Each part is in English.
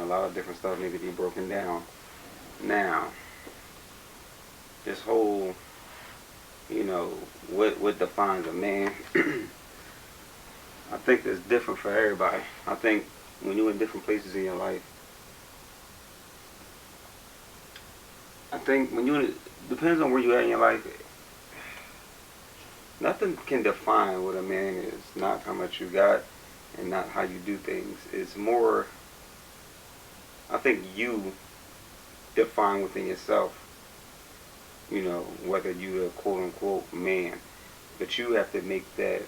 a lot of different stuff need to be broken down. Now, this whole, what defines a man, I think it's different for everybody. I think when you're in different places in your life, I think when you depends on where you at in your life. Nothing can define what a man is. Not how much you got, and not how you do things. It's more. I think you define within yourself. Whether you a quote unquote man, but you have to make that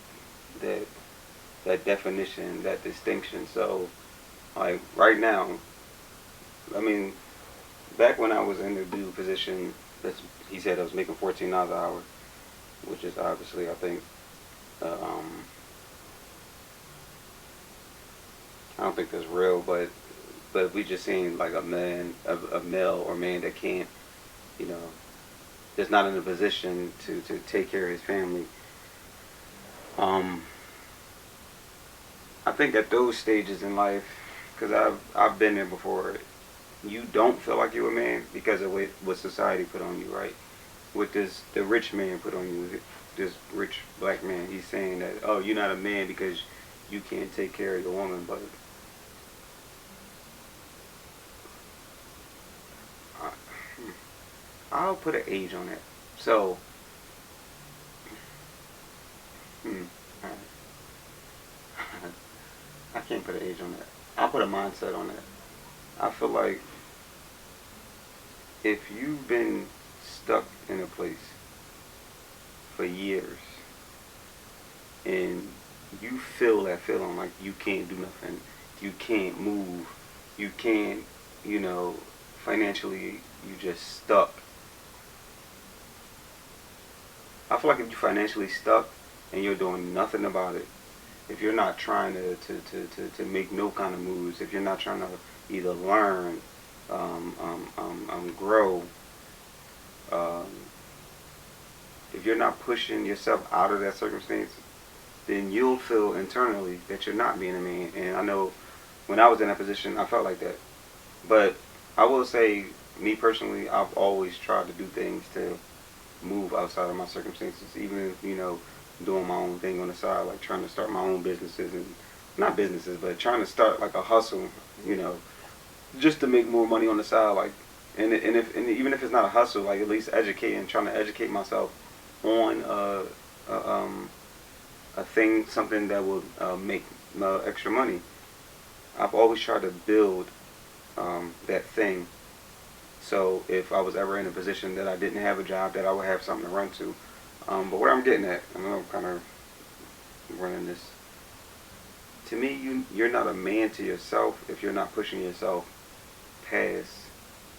that definition, that distinction. So, like right now, I mean, back when I was in the dude position, he said I was making $14 an hour, which is obviously I think uh, um, I don't think that's real, but we just seen like a man, a male or man that can't, you know, that's not in a position to take care of his family. Um, I think at those stages in life, because I've been there before, you don't feel like you're a man because of what society put on you, right? What this the rich man put on you, this rich black man. He's saying that, oh, you're not a man because you can't take care of your woman, but I, I'll put an age on that. So, hmm, I can't put an age on that. I'll put a mindset on that. I feel like if you've been stuck in a place for years and you feel that feeling like you can't do nothing, you can't move, you can't, you know, financially you just stuck. I feel like if you're financially stuck and you're doing nothing about it, if you're not trying to make no kind of moves, if you're not trying to either learn, grow, um, if you're not pushing yourself out of that circumstance, then you'll feel internally that you're not being a man. And I know when I was in that position, I felt like that. But I will say, me personally, I've always tried to do things to move outside of my circumstances, even doing my own thing on the side, like trying to start my own businesses and not businesses, but trying to start like a hustle, you know, just to make more money on the side, like, and even if it's not a hustle, like at least educating, trying to educate myself on a, a thing, something that will make extra money. I've always tried to build that thing. So if I was ever in a position that I didn't have a job, that I would have something to run to. But where I'm getting at, I know I'm kind of running this. To me, you're not a man to yourself if you're not pushing yourself past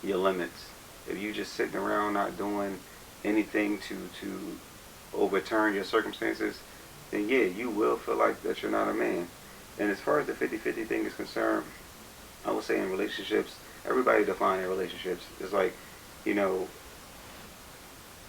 your limits. If you just sitting around not doing anything to overturn your circumstances, then yeah, you will feel like that you're not a man. And as far as the 50-50 thing is concerned, I would say in relationships, everybody define their relationships. It's like, you know,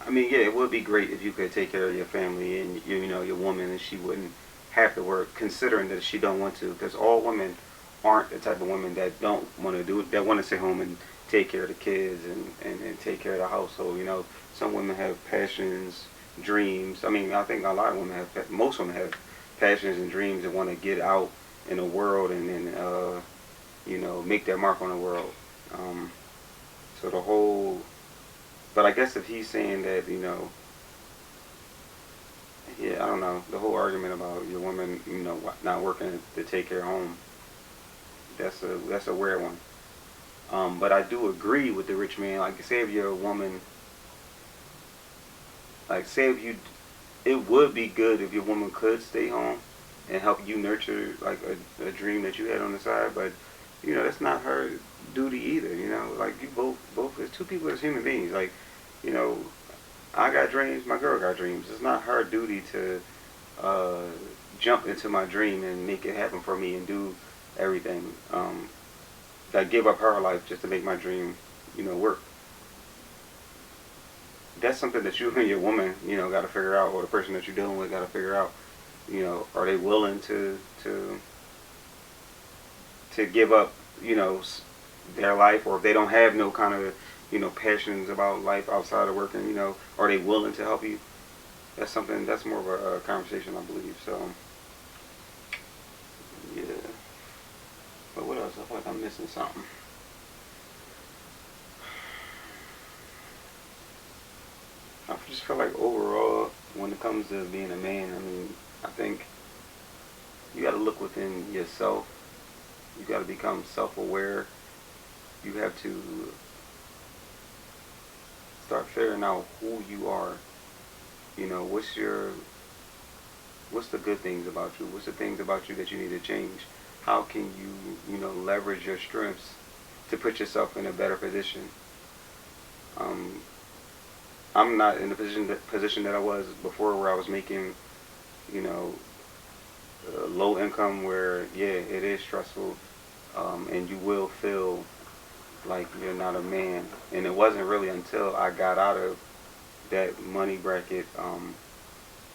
I mean, yeah, it would be great if you could take care of your family and your woman, and she wouldn't have to work. Considering that she don't want to, because all women aren't the type of women that don't want to do it. That want to stay home and take care of the kids and take care of the household. Some women have passions, dreams. I mean, I think a lot of women have, most women have passions and dreams and want to get out in the world and make their mark on the world. Um, so the whole, but I guess if he's saying that, yeah, I don't know, the whole argument about your woman, not working to take care of home, that's a weird one. But I do agree with the rich man. Like, say if you're a woman, like, say if you, it would be good if your woman could stay home and help you nurture like a dream that you had on the side. But that's not her duty either. Like, you both as two people as human beings. Like, you know, I got dreams, my girl got dreams. It's not her duty to uh, jump into my dream and make it happen for me and do everything. Like, give up her life just to make my dream, work. That's something that you and your woman, got to figure out, or the person that you're dealing with got to figure out. Are they willing to give up, their life, or if they don't have no kind of, passions about life outside of working, are they willing to help you? That's something that's more of a conversation, I believe. So yeah. But what else? I feel like I'm missing something. I just feel like overall, when it comes to being a man, I mean, I think you got to look within yourself. You got to become self-aware. You have to start figuring out who you are. What's the good things about you? What's the things about you that you need to change? How can you leverage your strengths to put yourself in a better position? Um, I'm not in the position that I was before, where I was making, you know, low income, where it is stressful, and you will feel like you're not a man. And it wasn't really until I got out of that money bracket,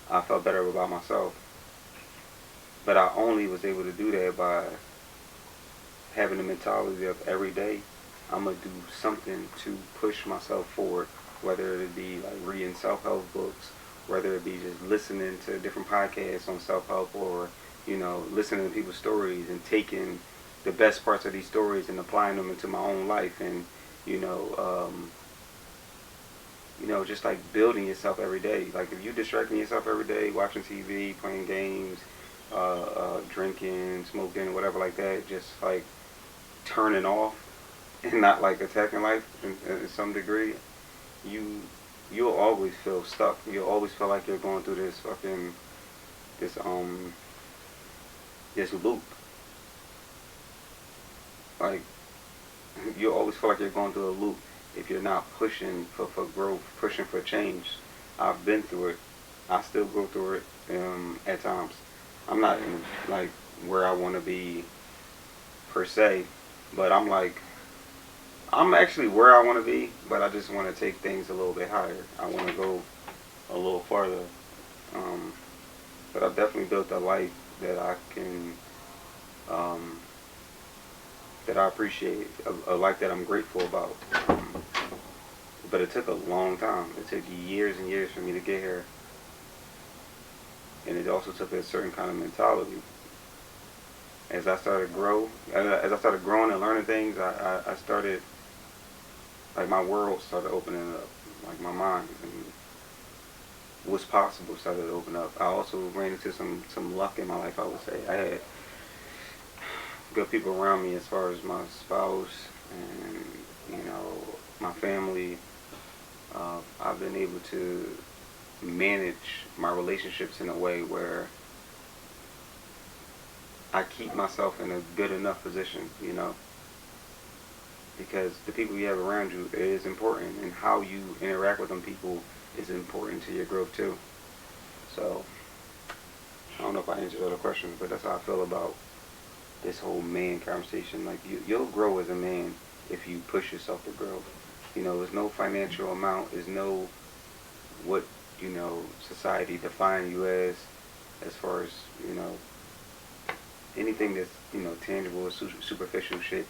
I felt better about myself. But I only was able to do that by having the mentality of every day I'm gonna do something to push myself forward, whether it be like reading self-help books, whether it be just listening to different podcasts on self-help, or listening to people's stories and taking the best parts of these stories and applying them into my own life, and you know um, just like building yourself every day. Like if you distracting yourself every day, watching TV, playing games, drinking, smoking, whatever like that, just like turning off and not like attacking life in some degree, you you'll always feel stuck. You'll always feel like you're going through this this loop. Like you'll always feel like you're going through a loop if you're not pushing for growth, pushing for change. I've been through it. I still go through it at times. I'm not in like where I want to be per se, but I'm actually where I want to be, but I just want to take things a little bit higher. I want to go a little farther. Um, but I've definitely built a life that I can, um, that I appreciate, a life that I'm grateful about. But it took a long time. It took years and years for me to get here, and it also took a certain kind of mentality. As I started growing and learning things, I started, like, my world started opening up, like my mind, and what's possible started to open up. I also ran into some luck in my life, I would say. I had good people around me, as far as my spouse and my family. I've been able to manage my relationships in a way where I keep myself in a good enough position, because the people you have around you is important, and how you interact with them people is important to your growth too. So I don't know if I answered all the questions, but that's how I feel about this whole man conversation. Like you'll grow as a man if you push yourself to grow. There's no financial amount. There's no what society define you as far as anything that's tangible or superficial shit.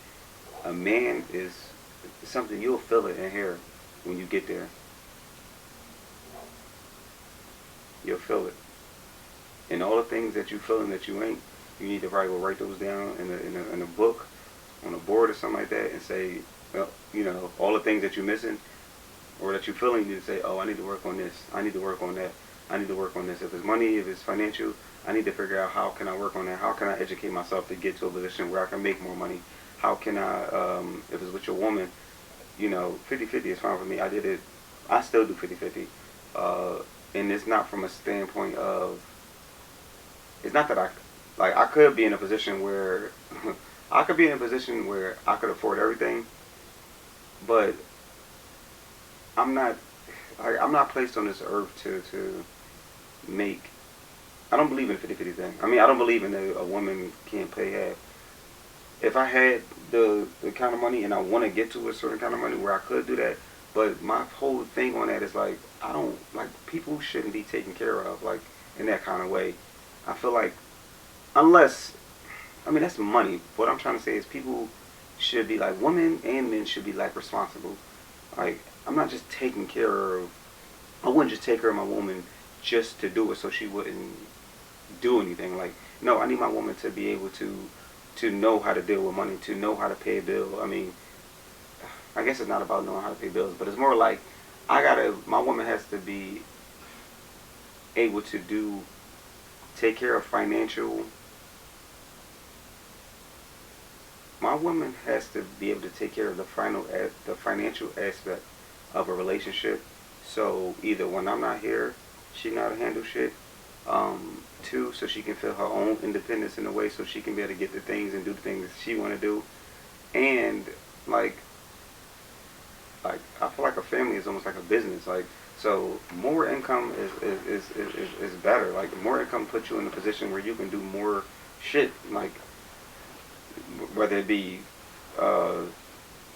A man is something you'll feel it in here when you get there. You'll feel it, and all the things that you feel and that you ain't. You need to probably go write those down in a book, on a board or something like that, and say, well, all the things that you're missing or that you're feeling. You need to say, oh, I need to work on this. I need to work on that. I need to work on this. If it's money, if it's financial, I need to figure out how can I work on that. How can I educate myself to get to a position where I can make more money? How can I, if it's with your woman, 50-50 is fine for me. I did it. I still do 50-50. And it's not from a standpoint of, it's not that I could be in a position where, I could be in a position where I could afford everything, but I'm not, I'm not placed on this earth to make, I don't believe in the 50-50 thing. I mean, I don't believe in a woman can't pay half. If I had the kind of money and I want to get to a certain kind of money where I could do that, but my whole thing on that is like, I don't, like, people shouldn't be taken care of, like, in that kind of way. I feel like, unless, I mean, that's money. What I'm trying to say is people should be like, women and men should be like responsible. Like, I'm not just taking care of, I wouldn't just take care of my woman just to do it so she wouldn't do anything. Like, no, I need my woman to be able to know how to deal with money, to know how to pay a bill. I mean, I guess it's not about knowing how to pay bills, but it's more like my woman has to be able to take care of my woman has to be able to take care of the financial aspect of a relationship. So either when I'm not here, she know how to handle shit. Two, so she can feel her own independence in a way, so she can be able to get the things and do the things that she want to do. And like I feel like a family is almost like a business. Like, so more income is better. Like, more income puts you in a position where you can do more shit. Like, whether it be uh,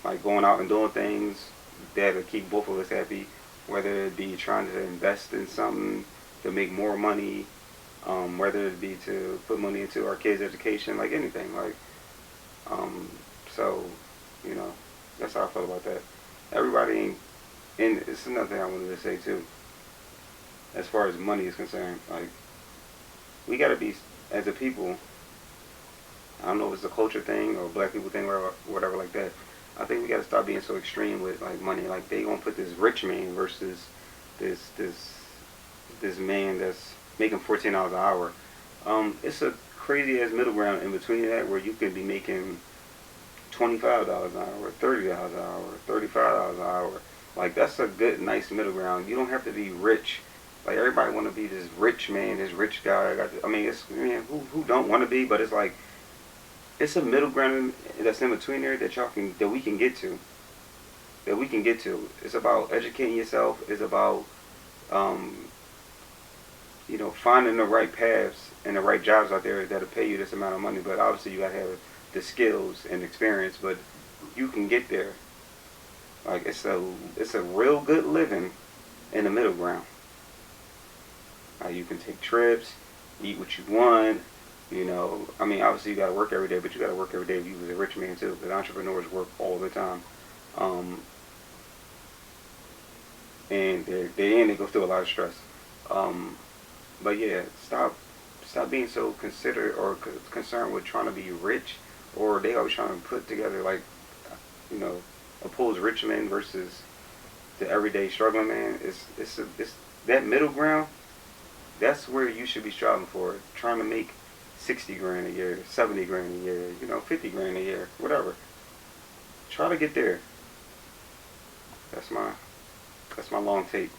like going out and doing things that'll keep both of us happy, whether it be trying to invest in something to make more money, whether it be to put money into our kids' education, like anything. Like, um, so, you know, that's how I feel about that. Everybody ain't, and it's another thing I wanted to say too, as far as money is concerned. Like, we gotta be, as a people, I don't know if it's a culture thing or black people thing or whatever like that. I think we gotta stop being so extreme with like money. Like, they gonna put this rich man versus this this this man that's making $14 an hour. It's a crazy ass middle ground in between that where you could be making $25 an hour, $30 an hour, $35 an hour. Like, that's a good, nice middle ground. You don't have to be rich. Like, everybody want to be this rich man, this rich guy. I mean, it's, man, who don't want to be? But it's like, it's a middle ground that's in between there that we can get to. That we can get to. It's about educating yourself. It's about um, finding the right paths and the right jobs out there that'll pay you this amount of money. But obviously, you gotta have the skills and experience. But you can get there. Like, it's a real good living in the middle ground. You can take trips, eat what you want. I mean, obviously you gotta work every day, but you gotta work every day if you was a rich man too. Because entrepreneurs work all the time, um, and they go through a lot of stress. Um, but yeah, stop being so considerate or concerned with trying to be rich, or they always trying to put together like, you know, oppose rich men versus the everyday struggling man. It's that middle ground. That's where you should be striving for. Trying to make 60 grand a year, 70 grand a year, 50 grand a year, whatever. Try to get there. That's my long take.